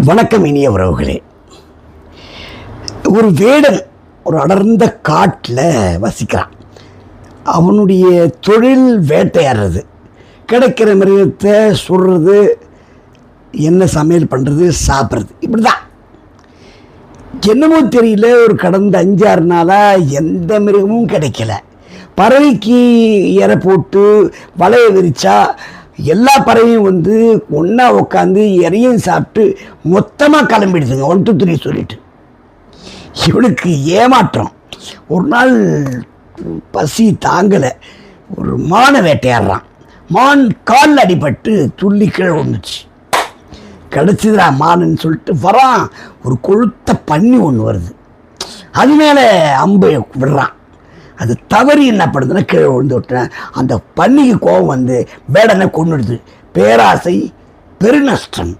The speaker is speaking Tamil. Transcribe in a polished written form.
வணக்கம் இனிய உறவுகளே. ஒரு வேடன் ஒரு அடர்ந்த காட்டில் வசிக்கிறான். அவனுடைய தொழில் வேட்டையாடுறது, கிடைக்கிற மிருகத்தை சுடுறது, என்ன சமையல் பண்ணுறது, சாப்பிட்றது, இப்படி தான். என்னமோ தெரியல, ஒரு கடந்த 5-6 நாளாக எந்த மிருகமும் கிடைக்கல. பறவைக்கு இறை போட்டு வலையை விரிச்சா எல்லா பறவையும் வந்து ஒன்றா உட்காந்து இறையும் சாப்பிட்டு மொத்தமாக கிளம்பிடுதுங்க. 1 2 3 சொல்லிட்டு இவனுக்கு ஏமாற்றம். ஒரு நாள் பசி தாங்கலை, ஒரு மானை வேட்டையாடுறான். மான் காலில் அடிபட்டு துள்ளி கீழே ஒன்றுச்சு. கிடச்சிதுடா மானுன்னு சொல்லிட்டு வரான். ஒரு கொழுத்த பன்னி ஒன்று வருது, அது மேலே அம்பை விடுறான். அது தவறி என்ன பண்ணுதுன்னா கீழே விழுந்து விட்டேன். அந்த பன்னிக்கு கோபம் வந்து வேடனை கொன்னுடுது. பேராசை பெருநஷ்டம்.